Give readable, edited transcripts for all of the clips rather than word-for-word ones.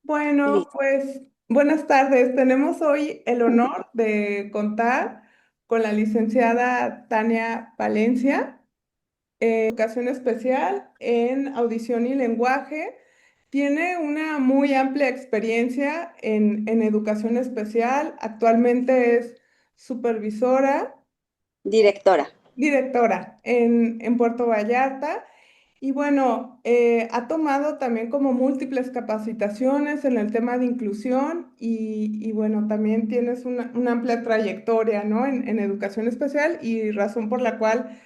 Bueno, Listo. pues buenas tardes. Tenemos hoy el honor de contar con la licenciada Tania Palencia, educación especial en audición y lenguaje. Tiene una muy amplia experiencia en educación especial. Actualmente es supervisora, Directora. directora en Puerto Vallarta. Y bueno, ha tomado también como múltiples capacitaciones en el tema de inclusión y bueno, también tienes una amplia trayectoria, ¿no? En educación especial y razón por la cual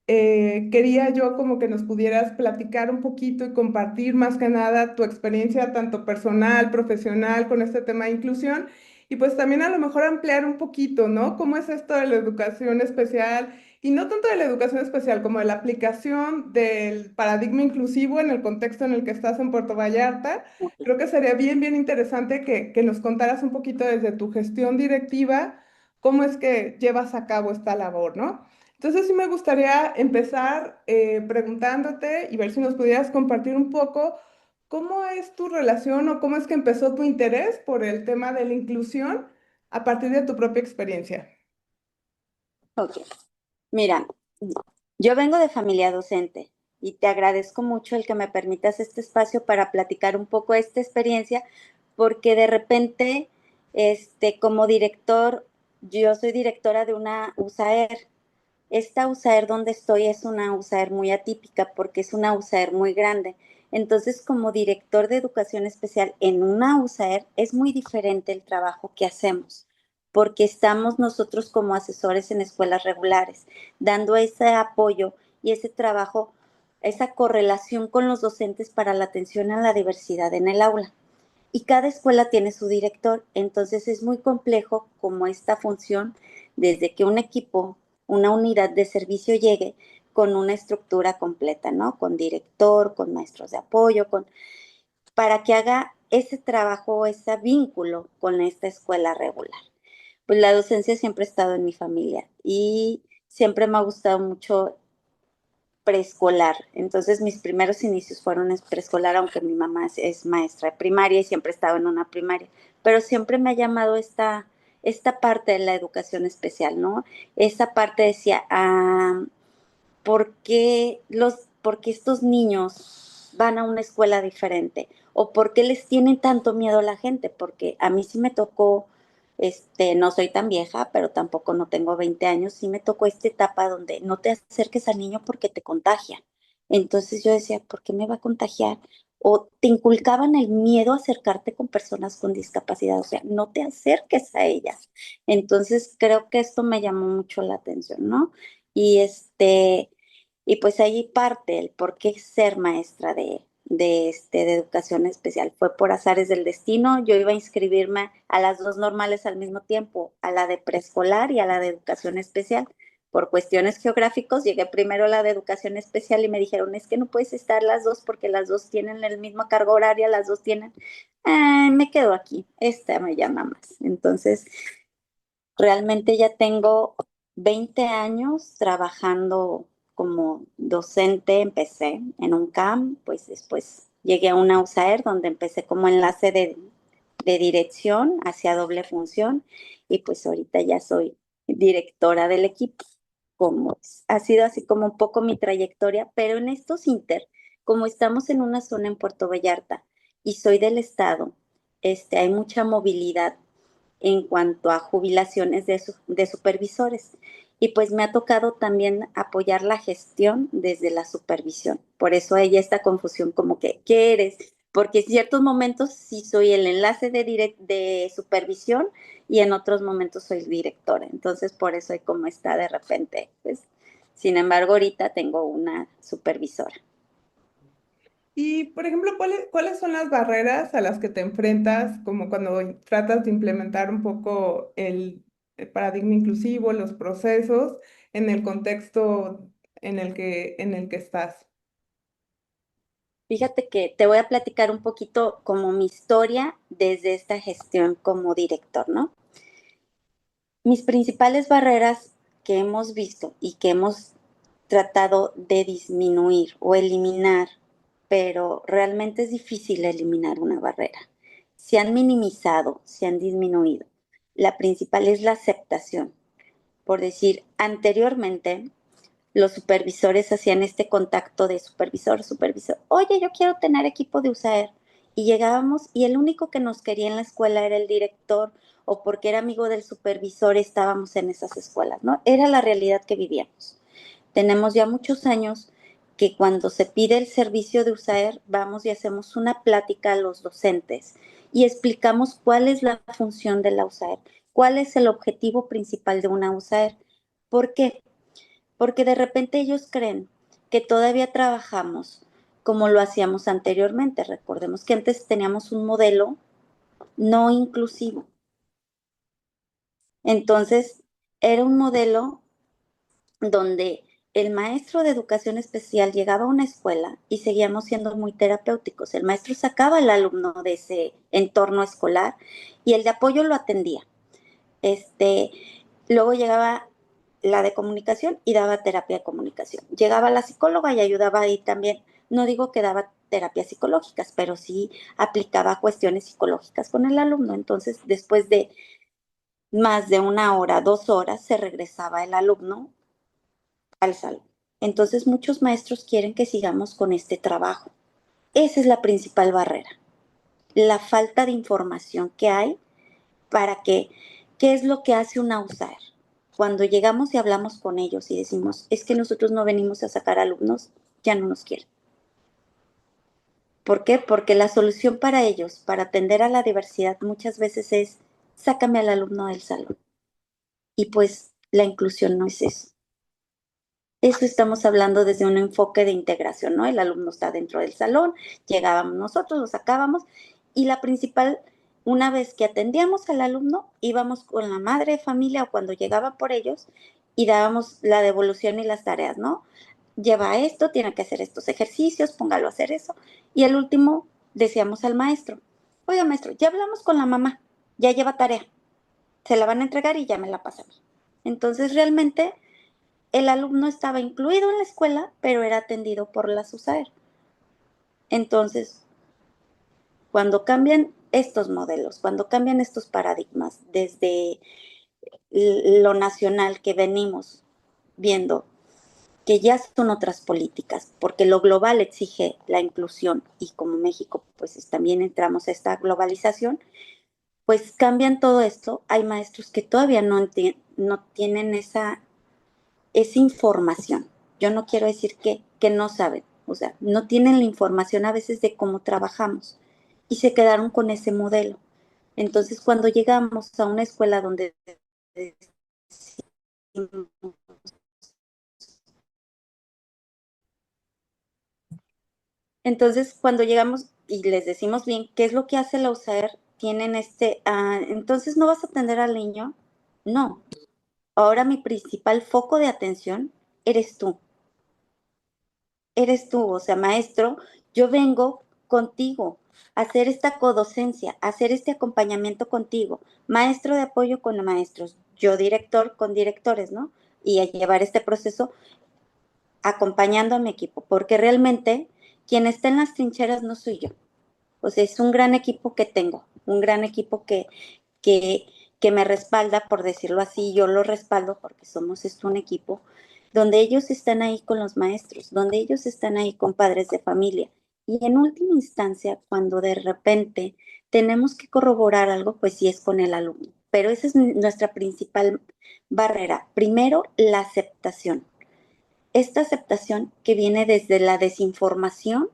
quería yo como que nos pudieras platicar un poquito y compartir más que nada tu experiencia tanto personal, profesional con este tema de inclusión y pues también a lo mejor ampliar un poquito, ¿no? ¿Cómo es esto de la educación especial? Y no tanto de la educación especial como de la aplicación del paradigma inclusivo en el contexto en el que estás en Puerto Vallarta. Ok. Creo que sería bien interesante que nos contaras un poquito desde tu gestión directiva, cómo es que llevas a cabo esta labor, ¿no? Entonces sí me gustaría empezar preguntándote y ver si nos pudieras compartir un poco cómo es tu relación o cómo es que empezó tu interés por el tema de la inclusión a partir de tu propia experiencia. Ok. Mira, yo vengo de familia docente y te agradezco mucho el que me permitas este espacio para platicar un poco esta experiencia, porque de repente, como director, yo soy directora de una USAER. Esta USAER donde estoy es una USAER muy atípica porque es una USAER muy grande. Entonces, como director de educación especial en una USAER es muy diferente el trabajo que hacemos, porque estamos nosotros como asesores en escuelas regulares, dando ese apoyo y ese trabajo, esa correlación con los docentes para la atención a la diversidad en el aula. Y cada escuela tiene su director, entonces es muy complejo como esta función, desde que un equipo, una unidad de servicio llegue con una estructura completa, ¿no? Con director, con maestros de apoyo, para que haga ese trabajo, ese vínculo con esta escuela regular. Pues la docencia siempre ha estado en mi familia y siempre me ha gustado mucho preescolar. Entonces mis primeros inicios fueron en preescolar, aunque mi mamá es maestra de primaria y siempre he estado en una primaria, pero siempre me ha llamado esta parte de la educación especial, ¿no? Esa parte decía, ¿por qué estos niños van a una escuela diferente? ¿O por qué les tienen tanto miedo a la gente? Porque a mí sí me tocó, no soy tan vieja, pero tampoco no tengo 20 años, sí me tocó esta etapa donde no te acerques al niño porque te contagia. Entonces yo decía, ¿por qué me va a contagiar? O te inculcaban el miedo a acercarte con personas con discapacidad, o sea, no te acerques a ellas. Entonces creo que esto me llamó mucho la atención, ¿no? Y y pues ahí parte el por qué ser maestra de educación especial. Fue por azares del destino. Yo iba a inscribirme a las dos normales al mismo tiempo, a la de preescolar y a la de educación especial. Por cuestiones geográficos, llegué primero a la de educación especial y me dijeron, es que no puedes estar las dos porque las dos tienen el mismo cargo horaria, las dos tienen... me quedo aquí, esta me llama más. Entonces, realmente ya tengo 20 años trabajando como docente. Empecé en un CAM, pues después llegué a una USAER donde empecé como enlace de dirección hacia doble función y pues ahorita ya soy directora del equipo. Ha sido así como un poco mi trayectoria, pero en estos inter, como estamos en una zona en Puerto Vallarta y soy del estado, hay mucha movilidad en cuanto a jubilaciones de supervisores. Y pues me ha tocado también apoyar la gestión desde la supervisión. Por eso hay esta confusión como que, ¿qué eres? Porque en ciertos momentos sí soy el enlace de supervisión y en otros momentos soy directora. Entonces por eso hay como está de repente. Pues, sin embargo, ahorita tengo una supervisora. Y, por ejemplo, ¿cuáles son las barreras a las que te enfrentas como cuando tratas de implementar un poco el paradigma inclusivo, los procesos en el contexto en el que estás? Fíjate que te voy a platicar un poquito como mi historia desde esta gestión como director, ¿no? Mis principales barreras que hemos visto y que hemos tratado de disminuir o eliminar, pero realmente es difícil eliminar una barrera, se han minimizado, se han disminuido. La principal es la aceptación. Por decir, anteriormente los supervisores hacían este contacto de supervisor, supervisor. Oye, yo quiero tener equipo de USAER. Y llegábamos y el único que nos quería en la escuela era el director o porque era amigo del supervisor estábamos en esas escuelas, ¿no? Era la realidad que vivíamos. Tenemos ya muchos años que cuando se pide el servicio de USAER, vamos y hacemos una plática a los docentes y explicamos cuál es la función de la USAER, cuál es el objetivo principal de una USAER. ¿Por qué? Porque de repente ellos creen que todavía trabajamos como lo hacíamos anteriormente. Recordemos que antes teníamos un modelo no inclusivo. Entonces, era un modelo donde el maestro de educación especial llegaba a una escuela y seguíamos siendo muy terapéuticos. El maestro sacaba al alumno de ese entorno escolar y el de apoyo lo atendía. Este, luego llegaba la de comunicación y daba terapia de comunicación. Llegaba la psicóloga y ayudaba ahí también. No digo que daba terapias psicológicas, pero sí aplicaba cuestiones psicológicas con el alumno. Entonces, después de más de una hora, 2 horas, se regresaba el alumno al salón. Entonces, muchos maestros quieren que sigamos con este trabajo. Esa es la principal barrera, la falta de información que hay para que, ¿qué es lo que hace una USAER? Cuando llegamos y hablamos con ellos y decimos, es que nosotros no venimos a sacar alumnos, ya no nos quieren. ¿Por qué? Porque la solución para ellos, para atender a la diversidad, muchas veces es, sácame al alumno del salón. Y pues la inclusión no es eso. Eso estamos hablando desde un enfoque de integración, ¿no? El alumno está dentro del salón, llegábamos nosotros, lo sacábamos y la principal, una vez que atendíamos al alumno, íbamos con la madre de familia o cuando llegaba por ellos y dábamos la devolución y las tareas, ¿no? Lleva esto, tiene que hacer estos ejercicios, póngalo a hacer eso. Y al último decíamos al maestro, oiga maestro, ya hablamos con la mamá, ya lleva tarea, se la van a entregar y ya me la pasan. Entonces realmente el alumno estaba incluido en la escuela, pero era atendido por la SUSAER. Entonces, cuando cambian estos modelos, cuando cambian estos paradigmas desde lo nacional que venimos viendo, que ya son otras políticas, porque lo global exige la inclusión y como México pues también entramos a esta globalización, pues cambian todo esto. Hay maestros que todavía no tienen esa información. Yo no quiero decir que no saben, o sea, no tienen la información a veces de cómo trabajamos y se quedaron con ese modelo. Entonces, cuando llegamos a una escuela donde entonces cuando llegamos y les decimos bien qué es lo que hace la USAER, tienen entonces no vas a atender al niño, no. Ahora mi principal foco de atención eres tú. Eres tú, o sea, maestro, yo vengo contigo a hacer esta codocencia, a hacer este acompañamiento contigo, maestro de apoyo con maestros, yo director con directores, ¿no? Y a llevar este proceso acompañando a mi equipo, porque realmente quien está en las trincheras no soy yo. O sea, es un gran equipo que tengo, un gran equipo que, que me respalda, por decirlo así, yo lo respaldo porque somos esto un equipo, donde ellos están ahí con los maestros, donde ellos están ahí con padres de familia. Y en última instancia, cuando de repente tenemos que corroborar algo, pues sí es con el alumno. Pero esa es nuestra principal barrera. Primero, la aceptación. Esta aceptación que viene desde la desinformación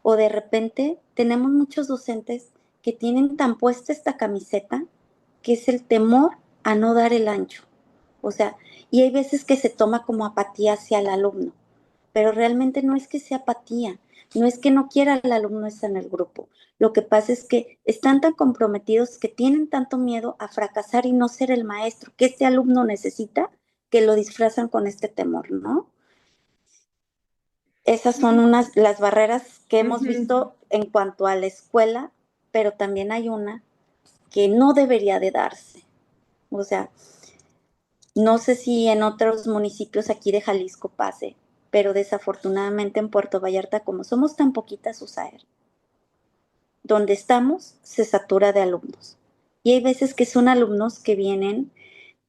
o de repente tenemos muchos docentes que tienen tan puesta esta camiseta que es el temor a no dar el ancho. O sea, y hay veces que se toma como apatía hacia el alumno, pero realmente no es que sea apatía, no es que no quiera el alumno estar en el grupo. Lo que pasa es que están tan comprometidos que tienen tanto miedo a fracasar y no ser el maestro que este alumno necesita que lo disfrazan con este temor, ¿no? Esas son las barreras que hemos Ujú. visto en cuanto a la escuela, pero también hay una que no debería de darse. O sea, no sé si en otros municipios aquí de Jalisco pase, pero desafortunadamente en Puerto Vallarta, como somos tan poquitas USAER, donde estamos se satura de alumnos. Y hay veces que son alumnos que vienen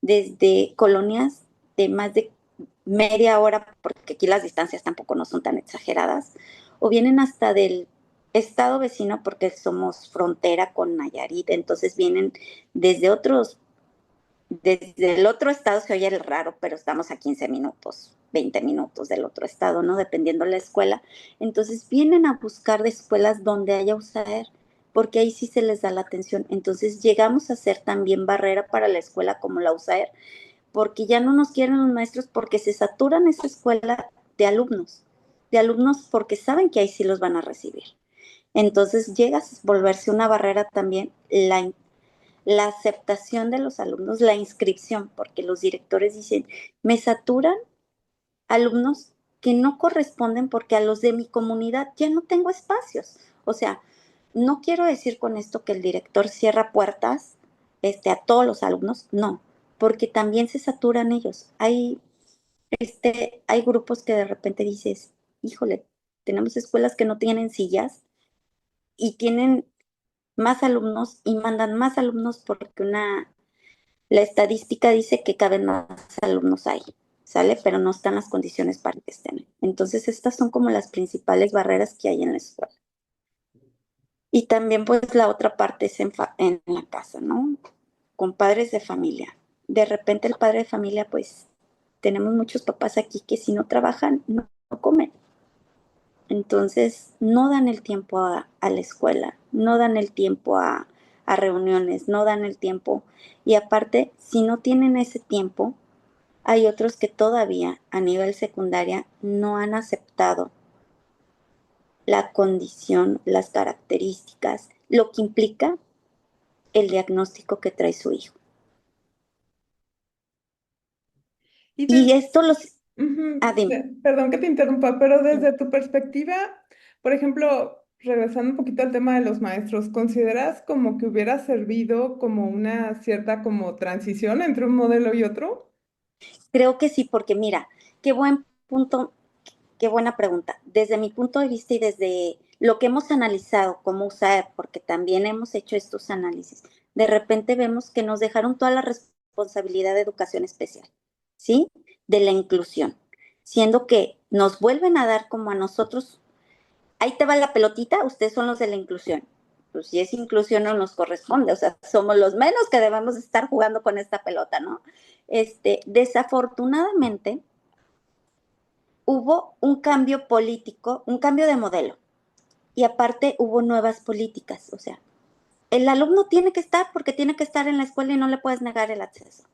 desde colonias de más de media hora, porque aquí las distancias tampoco no son tan exageradas, o vienen hasta del estado vecino porque somos frontera con Nayarit, entonces vienen desde otros, desde el otro estado, se oye el raro, pero estamos a 15 minutos, 20 minutos del otro estado, ¿no? Dependiendo de la escuela. Entonces vienen a buscar de escuelas donde haya USAER, porque ahí sí se les da la atención. Entonces llegamos a ser también barrera para la escuela como la USAER, porque ya no nos quieren los maestros porque se saturan esa escuela de alumnos porque saben que ahí sí los van a recibir. Entonces llega a volverse una barrera también la aceptación de los alumnos, la inscripción, porque los directores dicen, me saturan alumnos que no corresponden porque a los de mi comunidad ya no tengo espacios. O sea, no quiero decir con esto que el director cierra puertas a todos los alumnos, no, porque también se saturan ellos. Hay grupos que de repente dices, híjole, tenemos escuelas que no tienen sillas y tienen más alumnos y mandan más alumnos porque la estadística dice que caben más alumnos ahí, ¿sale? Pero no están las condiciones para que estén. Entonces, estas son como las principales barreras que hay en la escuela. Y también, pues, la otra parte es en la casa, ¿no? Con padres de familia. De repente el padre de familia, pues, tenemos muchos papás aquí que si no trabajan, no comen. Entonces, no dan el tiempo a la escuela, no dan el tiempo a reuniones, no dan el tiempo. Y aparte, si no tienen ese tiempo, hay otros que todavía a nivel secundaria no han aceptado la condición, las características, lo que implica el diagnóstico que trae su hijo. Y Y desde, esto los... ujú, Ah, dime. perdón que te interrumpa, pero desde tu perspectiva, por ejemplo, regresando un poquito al tema de los maestros, ¿consideras como que hubiera servido como una cierta como transición entre un modelo y otro? Creo que sí, porque mira, qué buen punto, qué buena pregunta. Desde mi punto de vista y desde lo que hemos analizado como USAER, porque también hemos hecho estos análisis, de repente vemos que nos dejaron toda la responsabilidad de educación especial, ¿sí? De la inclusión, siendo que nos vuelven a dar como a nosotros, ahí te va la pelotita, ustedes son los de la inclusión. Pues si es inclusión no nos corresponde, o sea, somos los menos que debemos estar jugando con esta pelota, ¿no? Desafortunadamente, hubo un cambio político, un cambio de modelo. Y aparte hubo nuevas políticas. O sea, el alumno tiene que estar porque tiene que estar en la escuela y no le puedes negar el acceso.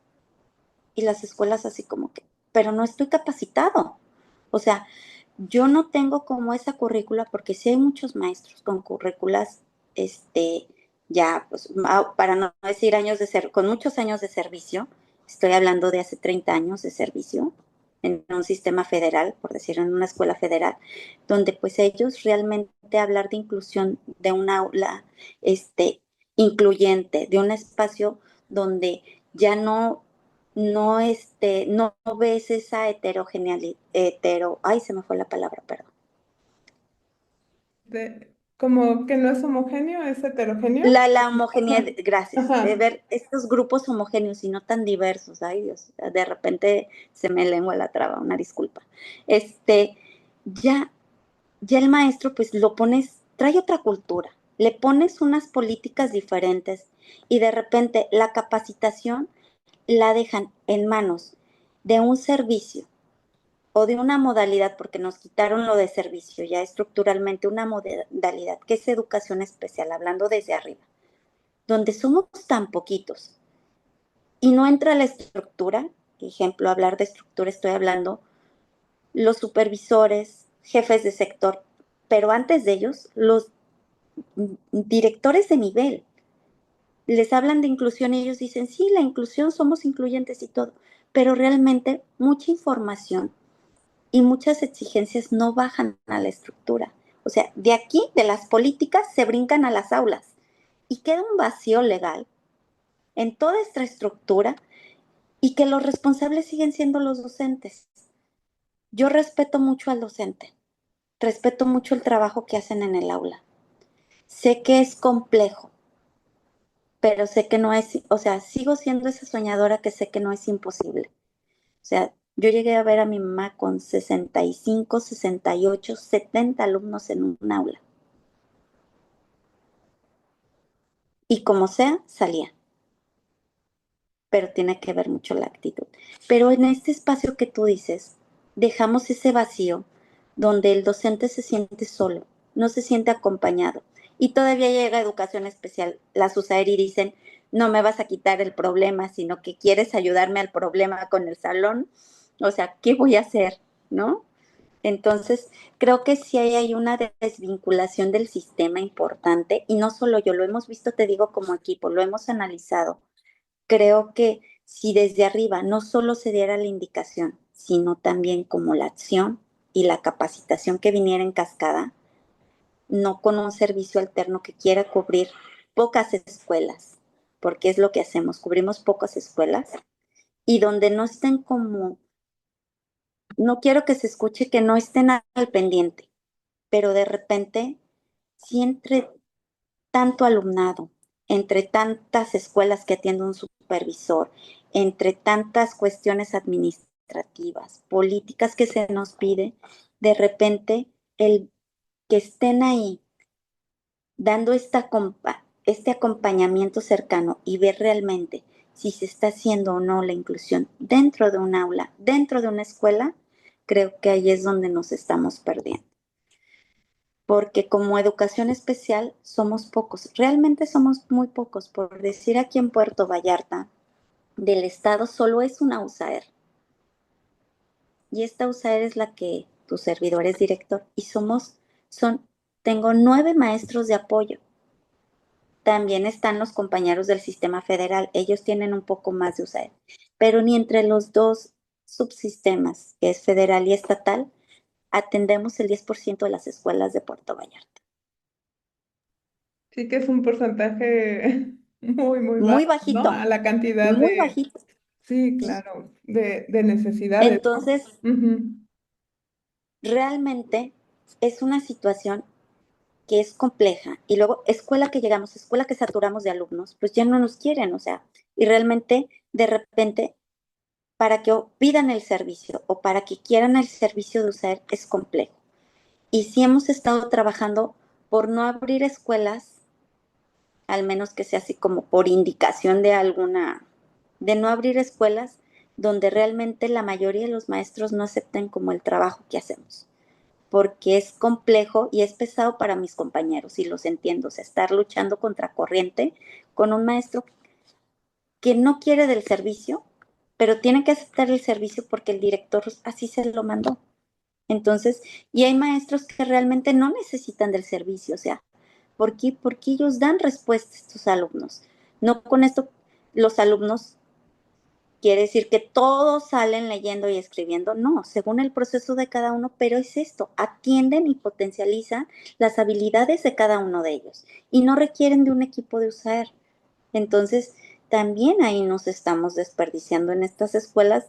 Y las escuelas así como que, pero no estoy capacitado. O sea, yo no tengo como esa currícula porque sí hay muchos maestros con currículas, ya, pues, para no decir años de ser, con muchos años de servicio, estoy hablando de hace 30 años de servicio en un sistema federal, por decir, en una escuela federal, donde pues ellos realmente hablar de inclusión de un aula, incluyente, de un espacio donde ya no ves esa heterogeneidad, ay, se me fue la palabra, perdón. Como que no es homogéneo, es heterogéneo. La homogeneidad, Ajá, gracias, de ajá. ver estos grupos homogéneos y no tan diversos, ay Dios, de repente se me lengua la traba, una disculpa. Este, ya, ya el maestro pues lo pones, trae otra cultura, le pones unas políticas diferentes y de repente la capacitación la dejan en manos de un servicio o de una modalidad, porque nos quitaron lo de servicio, ya estructuralmente una modalidad que es educación especial, hablando desde arriba, donde somos tan poquitos y no entra la estructura, ejemplo, hablar de estructura, estoy hablando los supervisores, jefes de sector, pero antes de ellos, los directores de nivel. Les hablan de inclusión y ellos dicen, sí, la inclusión, somos incluyentes y todo, pero realmente mucha información y muchas exigencias no bajan a la estructura. O sea, de aquí, de las políticas, se brincan a las aulas y queda un vacío legal en toda esta estructura y que los responsables siguen siendo los docentes. Yo respeto mucho al docente, respeto mucho el trabajo que hacen en el aula, Sé que es complejo, pero sé que no es, o sea, sigo siendo esa soñadora que sé que no es imposible. O sea, yo llegué a ver a mi mamá con 65, 68, 70 alumnos en un aula. Y como sea, salía. Pero tiene que ver mucho la actitud. Pero en este espacio que tú dices, dejamos ese vacío donde el docente se siente solo, no se siente acompañado. Y todavía llega educación especial, las USAER y dicen, no me vas a quitar el problema, sino que quieres ayudarme al problema con el salón. O sea, ¿qué voy a hacer? ¿No? Entonces, creo que sí hay una desvinculación del sistema importante y no solo yo, lo hemos visto, te digo, como equipo, lo hemos analizado. Creo que si desde arriba no solo se diera la indicación, sino también como la acción y la capacitación que viniera en cascada, no con un servicio alterno que quiera cubrir pocas escuelas, porque es lo que hacemos, cubrimos pocas escuelas y donde no estén como, no quiero que se escuche que no estén al pendiente, pero de repente, si entre tanto alumnado, entre tantas escuelas que atiende un supervisor, entre tantas cuestiones administrativas, políticas que se nos pide, de repente el que estén ahí dando este acompañamiento cercano y ver realmente si se está haciendo o no la inclusión dentro de un aula, dentro de una escuela, creo que ahí es donde nos estamos perdiendo porque como educación especial somos pocos, realmente somos muy pocos. Por decir aquí en Puerto Vallarta, del estado solo es una USAER. Y esta USAER es la que tu servidor es director. Y tengo 9 maestros de apoyo. También están los compañeros del sistema federal. Ellos tienen un poco más de USAER. Pero ni entre los dos subsistemas, que es federal y estatal, atendemos el 10% de las escuelas de Puerto Vallarta. Sí que es un porcentaje muy, muy Muy bajo, ¿no? bajito, A la cantidad muy de, bajito. sí, claro, de necesidades, ¿no? Entonces, Ujú. realmente es una situación que es compleja. Y luego, escuela que llegamos, escuela que saturamos de alumnos, pues ya no nos quieren, o sea, y realmente, de repente, para que pidan el servicio o para que quieran el servicio de usar es complejo. Y sí hemos estado trabajando por no abrir escuelas, al menos que sea así como por indicación de alguna, de no abrir escuelas donde realmente la mayoría de los maestros no acepten como el trabajo que hacemos, porque es complejo y es pesado para mis compañeros y los entiendo, o sea, estar luchando contra corriente con un maestro que no quiere del servicio, pero tiene que aceptar el servicio porque el director así se lo mandó. Entonces, y hay maestros que realmente no necesitan del servicio, o sea, ¿por qué? Porque ellos dan respuesta a estos alumnos. No con esto los alumnos quiere decir que todos salen leyendo y escribiendo, no, según el proceso de cada uno, pero es esto, atienden y potencializan las habilidades de cada uno de ellos y no requieren de un equipo de USAER. Entonces, también ahí nos estamos desperdiciando en estas escuelas,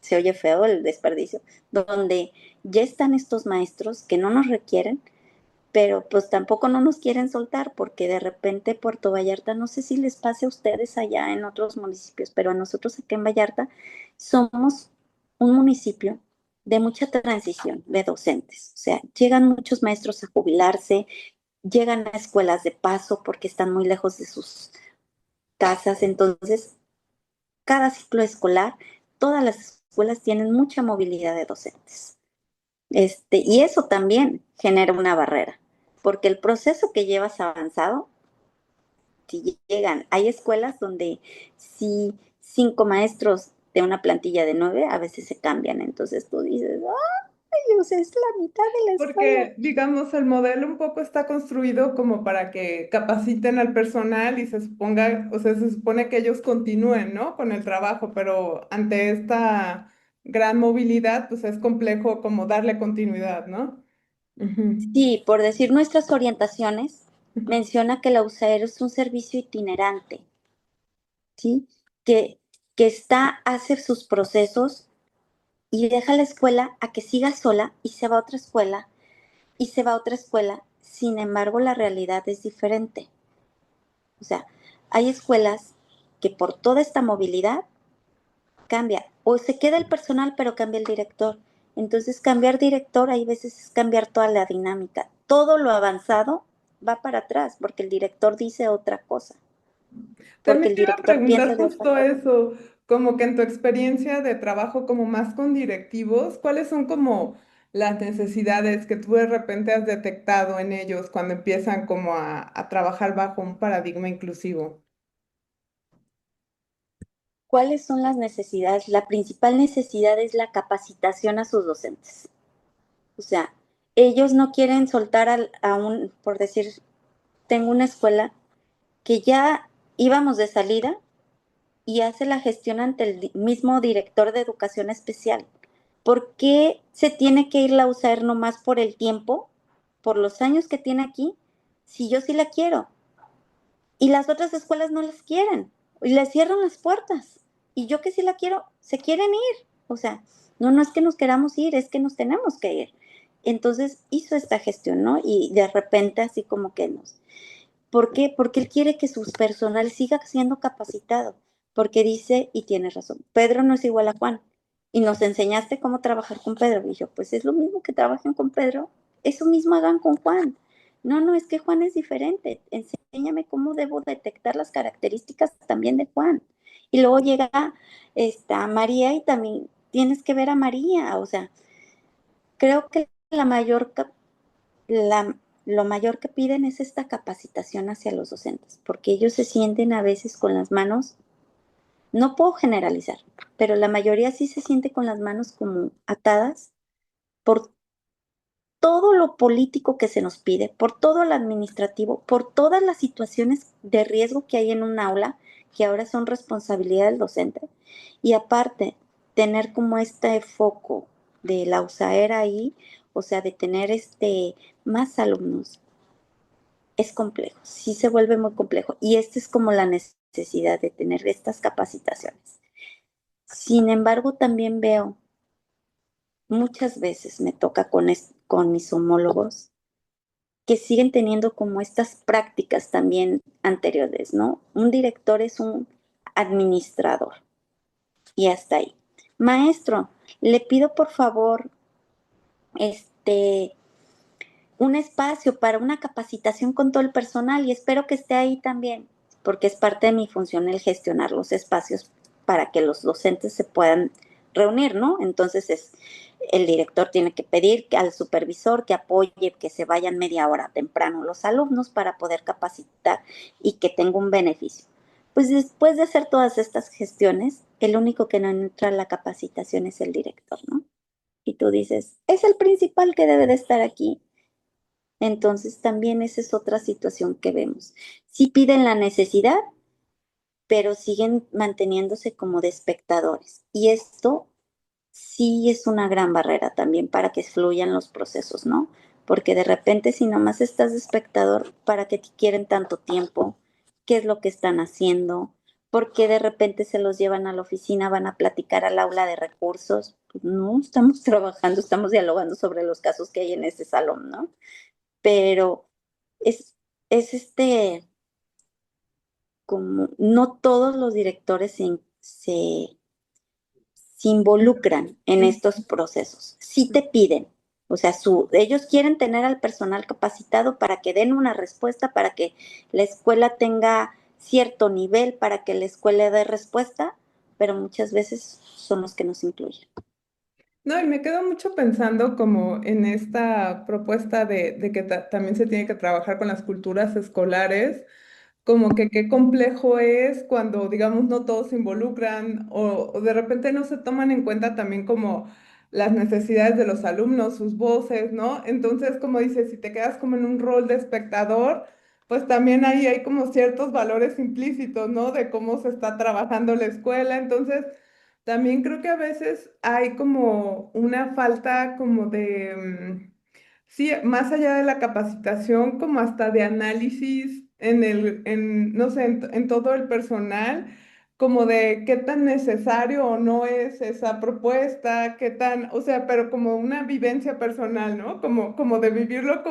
se oye feo el desperdicio, donde ya están estos maestros que no nos requieren, pero pues tampoco no nos quieren soltar porque de repente Puerto Vallarta, no sé si les pase a ustedes allá en otros municipios, pero a nosotros aquí en Vallarta somos un municipio de mucha transición de docentes. O sea, llegan muchos maestros a jubilarse, llegan a escuelas de paso porque están muy lejos de sus casas. Entonces, cada ciclo escolar, todas las escuelas tienen mucha movilidad de docentes. Y eso también genera una barrera, porque el proceso que llevas avanzado, si llegan, hay escuelas donde si 5 maestros de una plantilla de 9 a veces se cambian, entonces tú dices, ay, o sea, es la mitad de la escuela. Porque, digamos, el modelo un poco está construido como para que capaciten al personal y se suponga, o sea, se supone que ellos continúen, ¿no? Con el trabajo, pero ante esta gran movilidad, pues es complejo como darle continuidad, ¿no? Ujú. Sí, por decir nuestras orientaciones, menciona que la USAER es un servicio itinerante, ¿sí? Que, que hace sus procesos y deja la escuela a que siga sola y se va a otra escuela y se va a otra escuela Sin embargo, la realidad es diferente. O sea, hay escuelas que por toda esta movilidad cambia, o se queda el personal pero cambia el director. Entonces, cambiar director hay veces es cambiar toda la dinámica. Todo lo avanzado va para atrás porque el director dice otra cosa, porque También el te iba a director piensa preguntar de otra justo forma. eso, como que en tu experiencia de trabajo como más con directivos, ¿cuáles son como las necesidades que tú de repente has detectado en ellos cuando empiezan como a trabajar bajo un paradigma inclusivo? ¿Cuáles son las necesidades? La principal necesidad es la capacitación a sus docentes. O sea, ellos no quieren soltar a un, por decir, tengo una escuela que ya íbamos de salida y hace la gestión ante el mismo director de educación especial. ¿Por qué se tiene que ir la USAER nomás por el tiempo, por los años que tiene aquí, si yo sí la quiero? Y las otras escuelas no las quieren, y les cierran las puertas. Y yo que sí la quiero, se quieren ir. O sea, no, no es que nos queramos ir, es que nos tenemos que ir. Entonces hizo esta gestión, ¿no? Y de repente así como que nos, ¿por qué? Porque él quiere que su personal siga siendo capacitado. Porque dice, y tiene razón, Pedro no es igual a Juan. Y nos enseñaste cómo trabajar con Pedro. Y yo, pues es lo mismo que trabajen con Pedro, eso mismo hagan con Juan. No, no, es que Juan es diferente. Enséñame cómo debo detectar las características también de Juan. Y luego llega María y también tienes que ver a María. O sea, creo que la, lo mayor que piden es esta capacitación hacia los docentes, porque ellos se sienten a veces con las manos, no puedo generalizar, pero la mayoría sí se siente con las manos como atadas por todo lo político que se nos pide, por todo lo administrativo, por todas las situaciones de riesgo que hay en un aula, que ahora son responsabilidad del docente. Y aparte, tener como este foco de la USAER ahí, o sea, de tener más alumnos, es complejo, sí se vuelve muy complejo. Y esta es como la necesidad de tener estas capacitaciones. Sin embargo, también veo, muchas veces me toca con mis homólogos, que siguen teniendo como estas prácticas también anteriores, ¿no? Un director es un administrador y hasta ahí. Maestro, le pido por favor, este, un espacio para una capacitación con todo el personal y espero que esté ahí también, porque es parte de mi función el gestionar los espacios para que los docentes se puedan reunir, ¿no? Entonces el director tiene que pedir al supervisor que apoye, que se vayan media hora temprano los alumnos para poder capacitar y que tenga un beneficio. Pues después de hacer todas estas gestiones, el único que no entra a la capacitación es el director, ¿no? Y tú dices, es el principal que debe de estar aquí. Entonces también esa es otra situación que vemos. Sí piden la necesidad, pero siguen manteniéndose como de espectadores. Y esto sí es una gran barrera también para que fluyan los procesos, ¿no? Porque de repente si nomás estás de espectador, ¿para qué te quieren tanto tiempo? ¿Qué es lo que están haciendo? ¿Por qué de repente se los llevan a la oficina, van a platicar al aula de recursos? Pues no, estamos trabajando, estamos dialogando sobre los casos que hay en ese salón, ¿no? Pero es, es como, no todos los directores se involucran en estos procesos. Sí te piden, o sea, ellos quieren tener al personal capacitado para que den una respuesta, para que la escuela tenga cierto nivel, para que la escuela dé respuesta, pero muchas veces son los que nos incluyen. No, y me quedo mucho pensando como en esta propuesta de que también se tiene que trabajar con las culturas escolares, como que qué complejo es cuando, digamos, no todos se involucran o de repente no se toman en cuenta también como las necesidades de los alumnos, sus voces, ¿no? Entonces, como dices, si te quedas como en un rol de espectador, pues también ahí hay como ciertos valores implícitos, ¿no? De cómo se está trabajando la escuela. Entonces, también creo que a veces hay como una falta como de... sí, más allá de la capacitación, como hasta de análisis no sé, en todo el personal, como de qué tan necesario o no es esa propuesta, qué tan, o sea, pero como una vivencia personal, ¿no? Como de vivirlo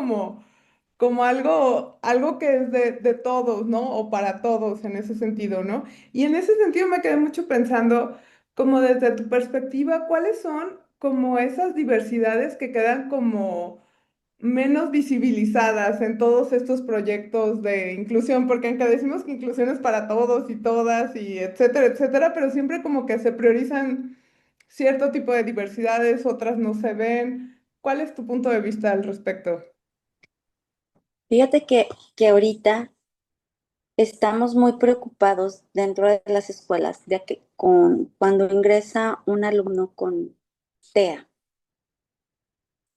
como algo que es de todos, ¿no? O para todos en ese sentido, ¿no? Y en ese sentido me quedé mucho pensando, como desde tu perspectiva, ¿cuáles son como esas diversidades que quedan como menos visibilizadas en todos estos proyectos de inclusión? Porque aunque decimos que inclusión es para todos y todas y etcétera, etcétera, pero siempre como que se priorizan cierto tipo de diversidades, otras no se ven. ¿Cuál es tu punto de vista al respecto? Fíjate que ahorita estamos muy preocupados dentro de las escuelas de que cuando ingresa un alumno con TEA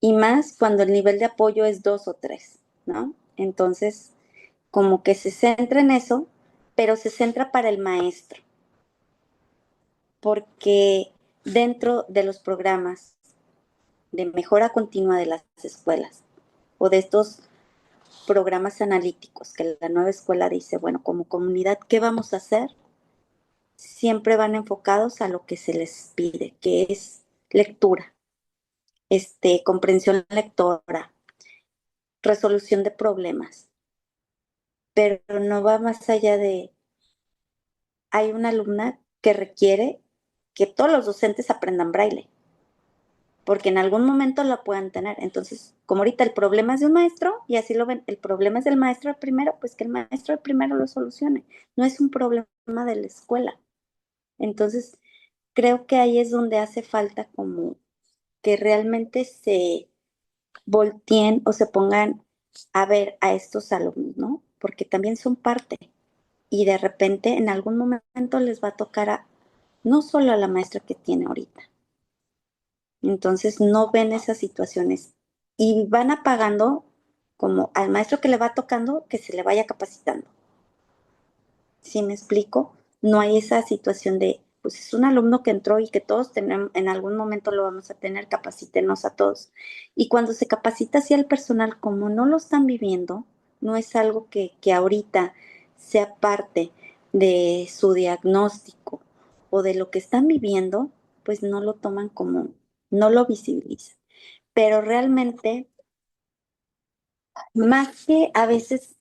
y más cuando el nivel de apoyo es 2 o 3, ¿no? Entonces, como que se centra en eso, pero se centra para el maestro, porque dentro de los programas de mejora continua de las escuelas o de estos programas analíticos que la nueva escuela dice, bueno, como comunidad, ¿qué vamos a hacer? Siempre van enfocados a lo que se les pide, que es lectura, comprensión lectora, resolución de problemas, pero no va más allá de, hay una alumna que requiere que todos los docentes aprendan braille, porque en algún momento la puedan tener. Entonces, como ahorita el problema es de un maestro, y así lo ven, el problema es del maestro el primero, pues que el maestro el primero lo solucione. No es un problema de la escuela. Entonces, creo que ahí es donde hace falta como que realmente se volteen o se pongan a ver a estos alumnos, ¿no? Porque también son parte y de repente en algún momento les va a tocar a no solo a la maestra que tiene ahorita. Entonces no ven esas situaciones y van apagando como al maestro que le va tocando que se le vaya capacitando. ¿Sí me explico? No hay esa situación de, pues es un alumno que entró y que todos tenemos, en algún momento lo vamos a tener, capacítenos a todos. Y cuando se capacita así al personal, como no lo están viviendo, no es algo que ahorita sea parte de su diagnóstico o de lo que están viviendo, pues no lo toman como, no lo visibilizan. Pero realmente, más que a veces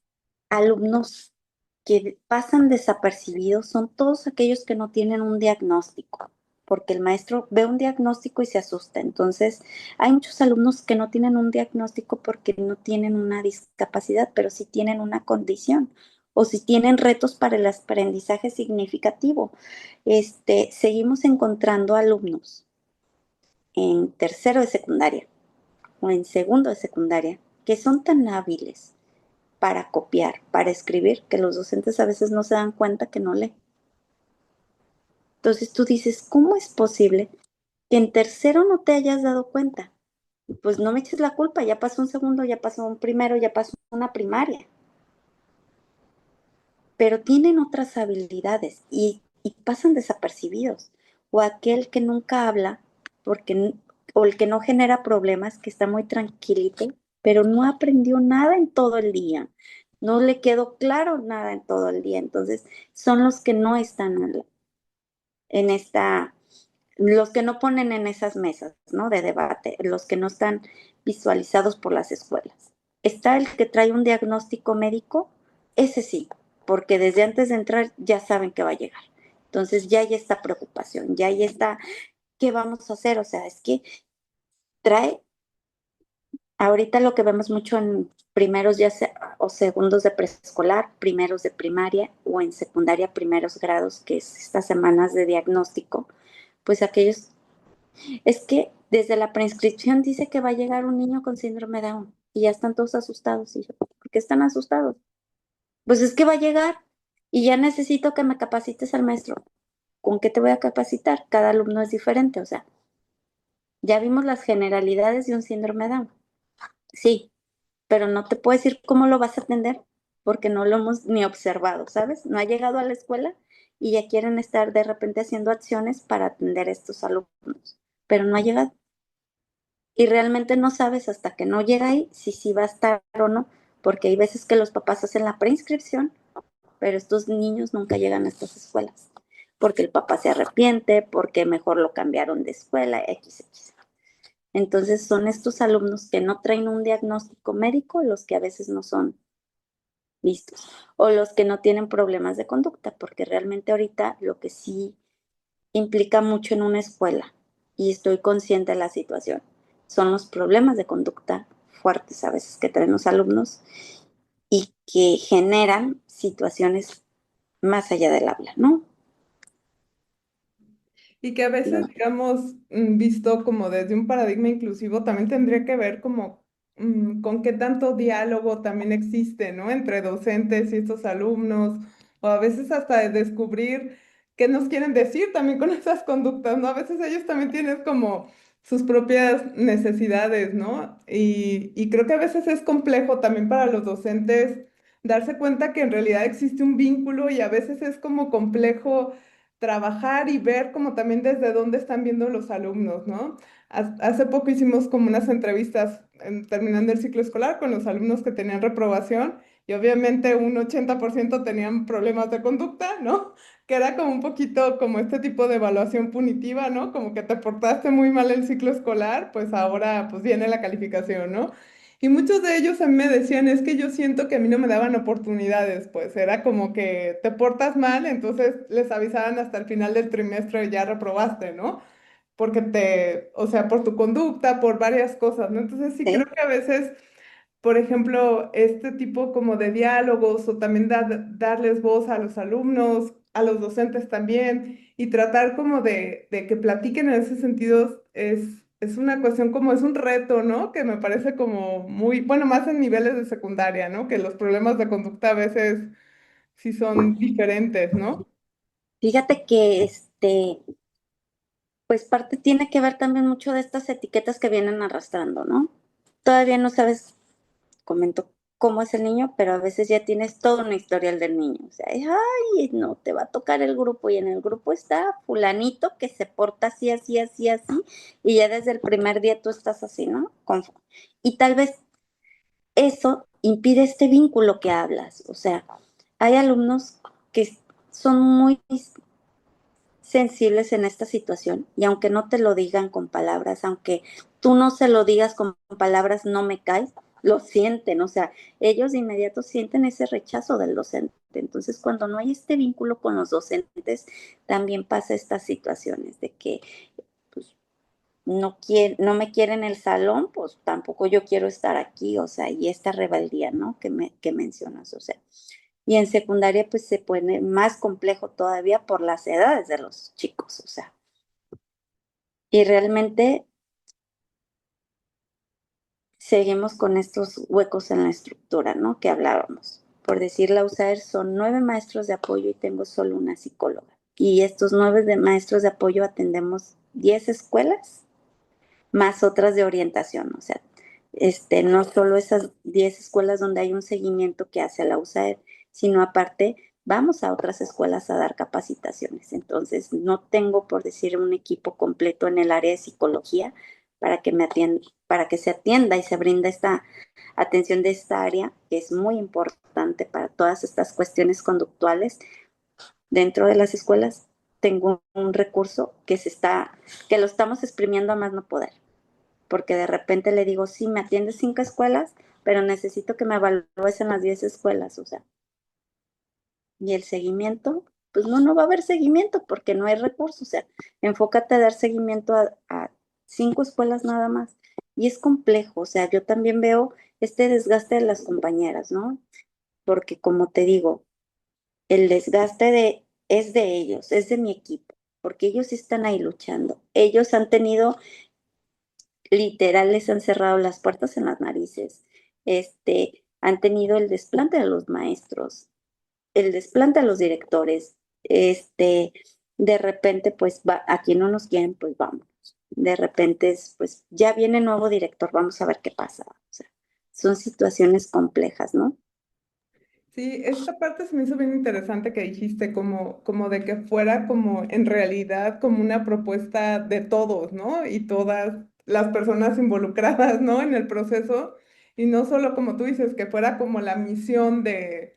alumnos que pasan desapercibidos, son todos aquellos que no tienen un diagnóstico, porque el maestro ve un diagnóstico y se asusta. Entonces, hay muchos alumnos que no tienen un diagnóstico porque no tienen una discapacidad, pero sí tienen una condición o si tienen retos para el aprendizaje significativo. Seguimos encontrando alumnos en tercero de secundaria o en segundo de secundaria que son tan hábiles para copiar, para escribir, que los docentes a veces no se dan cuenta que no leen. Entonces tú dices, ¿cómo es posible que en tercero no te hayas dado cuenta? Pues no me eches la culpa, ya pasó un segundo, ya pasó un primero, ya pasó una primaria. Pero tienen otras habilidades y pasan desapercibidos. O aquel que nunca habla, porque, o el que no genera problemas, que está muy tranquilito, pero no aprendió nada en todo el día. No le quedó claro nada en todo el día. Entonces, son los que no están en esta, los que no ponen en esas mesas, ¿no? De debate, los que no están visualizados por las escuelas. Está el que trae un diagnóstico médico, ese sí, porque desde antes de entrar ya saben que va a llegar. Entonces ya hay esta preocupación, ya hay esta, ¿qué vamos a hacer? O sea, es que trae, ahorita lo que vemos mucho en primeros ya sea, o segundos de preescolar, primeros de primaria o en secundaria, primeros grados, que es estas semanas de diagnóstico, pues aquellos, es que desde la preinscripción dice que va a llegar un niño con síndrome de Down y ya están todos asustados. Y yo, ¿por qué están asustados? Pues es que va a llegar y ya necesito que me capacites al maestro. ¿Con qué te voy a capacitar? Cada alumno es diferente, o sea, ya vimos las generalidades de un síndrome de Down. Sí, pero no te puedo decir cómo lo vas a atender porque no lo hemos ni observado, ¿sabes? No ha llegado a la escuela y ya quieren estar de repente haciendo acciones para atender a estos alumnos, pero no ha llegado. Y realmente no sabes hasta que no llega ahí si sí va a estar o no, porque hay veces que los papás hacen la preinscripción, pero estos niños nunca llegan a estas escuelas, porque el papá se arrepiente, porque mejor lo cambiaron de escuela, XX. Entonces son estos alumnos que no traen un diagnóstico médico los que a veces no son vistos o los que no tienen problemas de conducta, porque realmente ahorita lo que sí implica mucho en una escuela, y estoy consciente de la situación, son los problemas de conducta fuertes a veces que traen los alumnos y que generan situaciones más allá del habla, ¿no? Y que a veces, digamos, visto como desde un paradigma inclusivo, también tendría que ver como con qué tanto diálogo también existe, ¿no? Entre docentes y estos alumnos, o a veces hasta de descubrir qué nos quieren decir también con esas conductas, ¿no? A veces ellos también tienen como sus propias necesidades, ¿no? Y creo que a veces es complejo también para los docentes darse cuenta que en realidad existe un vínculo y a veces es como complejo trabajar y ver como también desde dónde están viendo los alumnos, ¿no? Hace poco hicimos como unas entrevistas terminando el ciclo escolar con los alumnos que tenían reprobación y obviamente un 80% tenían problemas de conducta, ¿no? Que era como un poquito como este tipo de evaluación punitiva, ¿no? Como que te portaste muy mal el ciclo escolar, pues ahora pues viene la calificación, ¿no? Y muchos de ellos a mí me decían, es que yo siento que a mí no me daban oportunidades, pues era como que te portas mal, entonces les avisaban hasta el final del trimestre ya reprobaste, ¿no? Porque o sea, por tu conducta, por varias cosas, ¿no? Entonces sí creo ¿Sí? que a veces por ejemplo, este tipo como de diálogos o también darles voz a los alumnos, a los docentes también, y tratar como de que platiquen en ese sentido es una cuestión como es un reto, ¿no? Que me parece como muy, bueno, más en niveles de secundaria, ¿no? Que los problemas de conducta a veces sí son diferentes, ¿no? Fíjate que pues parte tiene que ver también mucho de estas etiquetas que vienen arrastrando, ¿no? Todavía no sabes, comento cómo es el niño, pero a veces ya tienes todo un historial del niño. O sea, ay, no, te va a tocar el grupo y en el grupo está fulanito que se porta así, así, así, así, y ya desde el primer día tú estás así, ¿no? Y tal vez eso impide este vínculo que hablas. O sea, hay alumnos que son muy sensibles en esta situación y aunque no te lo digan con palabras, aunque tú no se lo digas con palabras, no me caes, lo sienten, o sea, ellos de inmediato sienten ese rechazo del docente. Entonces, cuando no hay este vínculo con los docentes, también pasa estas situaciones de que pues, no me quieren en el salón, pues tampoco yo quiero estar aquí, o sea, y esta rebeldía, ¿no? Que mencionas, o sea. Y en secundaria pues se pone más complejo todavía por las edades de los chicos, o sea. Y realmente seguimos con estos huecos en la estructura, ¿no? Que hablábamos. Por decir la USAER son 9 maestros de apoyo y tengo solo una psicóloga. Y estos 9 maestros de apoyo atendemos 10 escuelas más otras de orientación, o sea, no solo esas 10 escuelas donde hay un seguimiento que hace la USAED, sino aparte vamos a otras escuelas a dar capacitaciones. Entonces, no tengo, por decir, un equipo completo en el área de psicología para que me atienda, para que se atienda y se brinda esta atención de esta área, que es muy importante para todas estas cuestiones conductuales dentro de las escuelas. Tengo un recurso que lo estamos exprimiendo a más no poder porque de repente le digo, sí, me atiendes 5 escuelas, pero necesito que me evalúes en las 10 escuelas, o sea, y el seguimiento, pues no va a haber seguimiento porque no hay recursos, o sea, enfócate a dar seguimiento a 5 escuelas nada más. Y es complejo, o sea, yo también veo este desgaste de las compañeras, ¿no? Porque como te digo, el desgaste es de ellos, es de mi equipo, porque ellos están ahí luchando. Ellos han tenido literal les han cerrado las puertas en las narices, han tenido el desplante de los maestros, el desplante de los directores, de repente, pues, aquí no nos quieren, pues vamos. De repente, pues, ya viene nuevo director, vamos a ver qué pasa. O sea, son situaciones complejas, ¿no? Sí, esta parte se me hizo bien interesante que dijiste, como de que fuera como en realidad como una propuesta de todos, ¿no? Y todas las personas involucradas, ¿no? En el proceso, y no solo como tú dices, que fuera como la misión de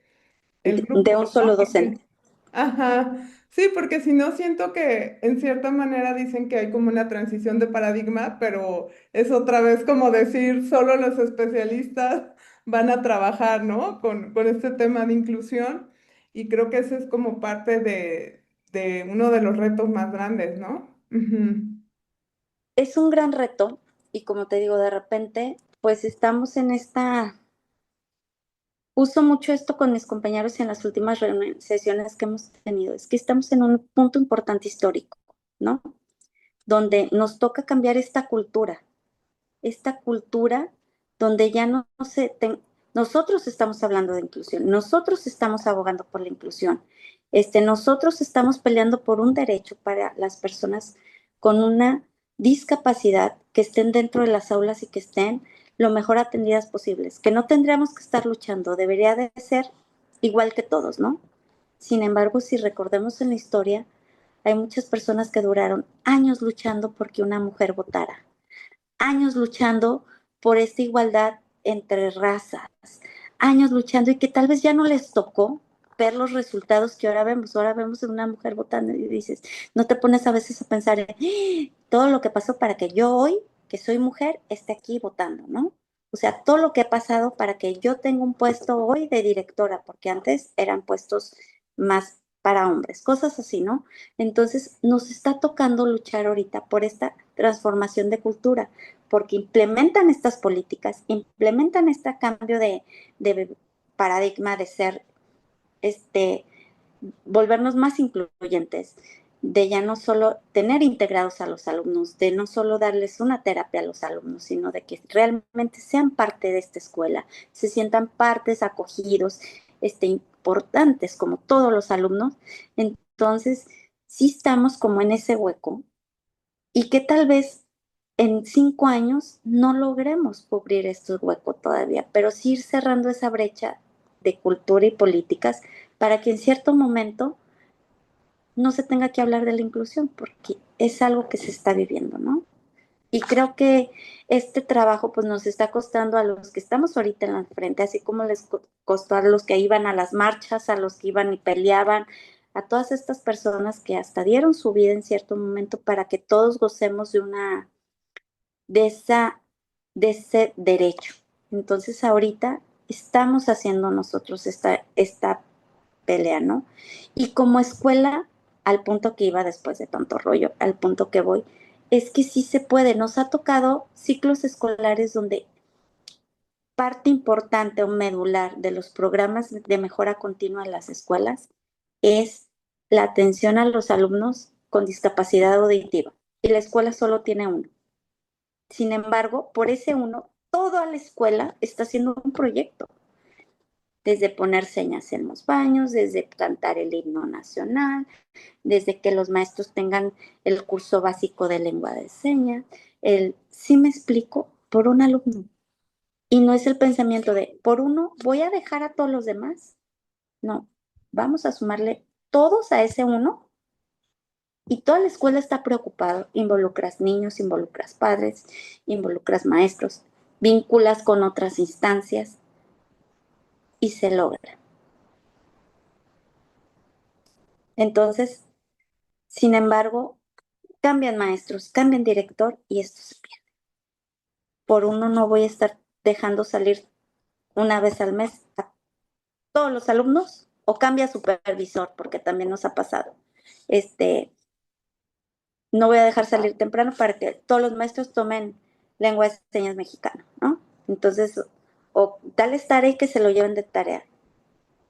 el De grupo, un ¿no? solo docente. Ajá, Sí, porque si no siento que en cierta manera dicen que hay como una transición de paradigma, pero es otra vez como decir solo los especialistas van a trabajar, ¿no? Con este tema de inclusión y creo que ese es como parte de uno de los retos más grandes, ¿no? Ujú. Es un gran reto y como te digo, de repente, pues estamos en esta. Uso mucho esto con mis compañeros en las últimas sesiones que hemos tenido. Es que estamos en un punto importante histórico, ¿no? Donde nos toca cambiar esta cultura donde ya no se... nosotros estamos hablando de inclusión, nosotros estamos abogando por la inclusión, nosotros estamos peleando por un derecho para las personas con una discapacidad que estén dentro de las aulas y que estén lo mejor atendidas posibles, que no tendríamos que estar luchando, debería de ser igual que todos, ¿no? Sin embargo, si recordemos en la historia, hay muchas personas que duraron años luchando porque una mujer votara, años luchando por esta igualdad entre razas, años luchando y que tal vez ya no les tocó ver los resultados que ahora vemos en una mujer votando y dices, no te pones a veces a pensar en todo lo que pasó para que yo hoy, que soy mujer, esté aquí votando, ¿no? O sea, todo lo que ha pasado para que yo tenga un puesto hoy de directora, porque antes eran puestos más para hombres, cosas así, ¿no? Entonces, nos está tocando luchar ahorita por esta transformación de cultura, porque implementan estas políticas, implementan este cambio de paradigma de ser, este, volvernos más incluyentes, de ya no solo tener integrados a los alumnos, de no solo darles una terapia a los alumnos, sino de que realmente sean parte de esta escuela, se sientan partes, acogidos, importantes como todos los alumnos. Entonces, sí estamos como en ese hueco y que tal vez en 5 años no logremos cubrir estos huecos todavía, pero sí ir cerrando esa brecha de cultura y políticas para que en cierto momento no se tenga que hablar de la inclusión, porque es algo que se está viviendo, ¿no? Y creo que este trabajo pues nos está costando a los que estamos ahorita en la frente, así como les costó a los que iban a las marchas, a los que iban y peleaban, a todas estas personas que hasta dieron su vida en cierto momento para que todos gocemos de esa, de ese derecho. Entonces ahorita estamos haciendo nosotros esta pelea, ¿no? Y como escuela, al punto que iba después de tanto rollo, al punto que voy, es que sí se puede. Nos ha tocado ciclos escolares donde parte importante o medular de los programas de mejora continua en las escuelas es la atención a los alumnos con discapacidad auditiva. Y la escuela solo tiene uno. Sin embargo, por ese uno, toda la escuela está haciendo un proyecto, desde poner señas en los baños, desde cantar el himno nacional, desde que los maestros tengan el curso básico de lengua de señas. Sí me explico, por un alumno. Y no es el pensamiento de, por uno voy a dejar a todos los demás. No, vamos a sumarle todos a ese uno y toda la escuela está preocupada. Involucras niños, involucras padres, involucras maestros, vinculas con otras instancias y se logra. Entonces, sin embargo, cambian maestros, cambian director y esto se pierde. Por uno no voy a estar dejando salir una vez al mes a todos los alumnos o cambia supervisor, porque también nos ha pasado. Este, no voy a dejar salir temprano para que todos los maestros tomen lengua de señas mexicana, ¿no? Entonces, o darles tarea y que se lo lleven de tarea.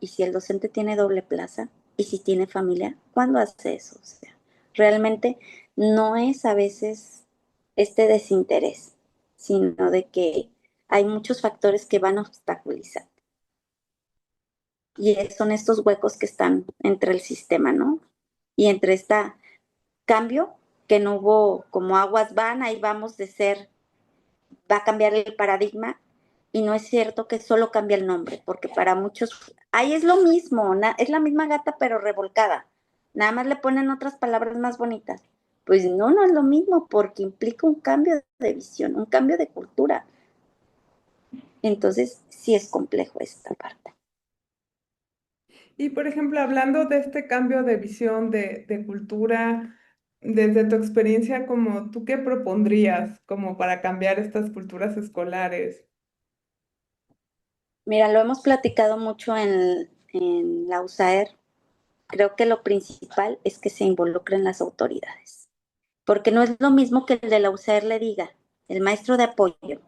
Y si el docente tiene doble plaza y si tiene familia, ¿cuándo hace eso? O sea, realmente no es a veces este desinterés, sino de que hay muchos factores que van a obstaculizar. Y son estos huecos que están entre el sistema, ¿no? Y entre este cambio que no hubo como aguas van, ahí vamos de ser, va a cambiar el paradigma y no es cierto que solo cambia el nombre, porque para muchos, ahí es lo mismo, es la misma gata pero revolcada, nada más le ponen otras palabras más bonitas. Pues no, no es lo mismo porque implica un cambio de visión, un cambio de cultura. Entonces, sí es complejo esta parte. Y por ejemplo, hablando de este cambio de visión de cultura, desde tu experiencia, como tú qué propondrías como para cambiar estas culturas escolares? Mira, lo hemos platicado mucho en la USAER. Creo que lo principal es que se involucren las autoridades, porque no es lo mismo que el de la USAER le diga, el maestro de apoyo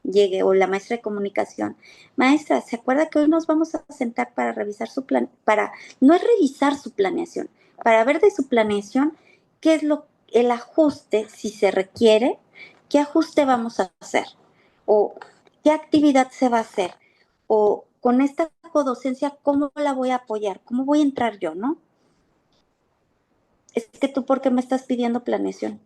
llegue o la maestra de comunicación, maestra, ¿se acuerda que hoy nos vamos a sentar para revisar su plan? Para, no es revisar su planeación, para ver de su planeación qué es el ajuste, si se requiere, qué ajuste vamos a hacer o qué actividad se va a hacer o con esta codocencia, ¿cómo la voy a apoyar? ¿Cómo voy a entrar yo, no? Es que tú, ¿por qué me estás pidiendo planeación?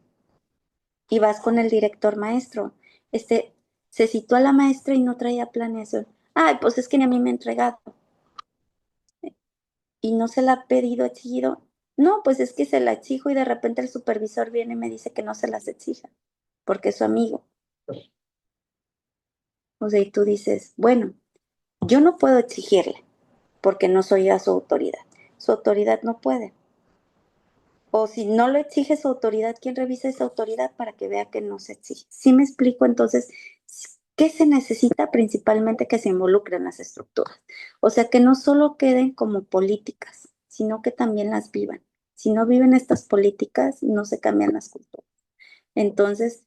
Y vas con el director maestro. Este, se citó a la maestra y no traía planeación. Ay, pues es que ni a mí me ha entregado. Y no se la ha pedido, exigido. No, pues es que se la exijo y de repente el supervisor viene y me dice que no se las exija, porque es su amigo. O sea, y tú dices, bueno, yo no puedo exigirle, porque no soy a su autoridad. Su autoridad no puede. O si no lo exige su autoridad, ¿quién revisa esa autoridad para que vea que no se exige? ¿Sí me explico? Entonces, ¿qué se necesita? Principalmente que se involucren las estructuras. O sea, que no solo queden como políticas, sino que también las vivan. Si no viven estas políticas, no se cambian las culturas. Entonces,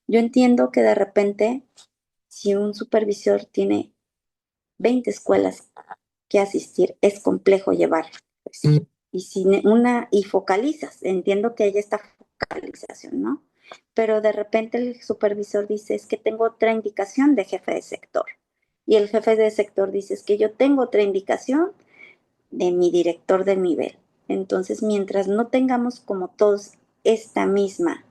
yo entiendo que de repente, si un supervisor tiene 20 escuelas que asistir, es complejo llevar. Pues, y si y focalizas, entiendo que hay esta focalización, ¿no? Pero de repente el supervisor dice, es que tengo otra indicación de jefe de sector. Y el jefe de sector dice, es que yo tengo otra indicación de mi director de nivel. Entonces, mientras no tengamos como todos esta misma,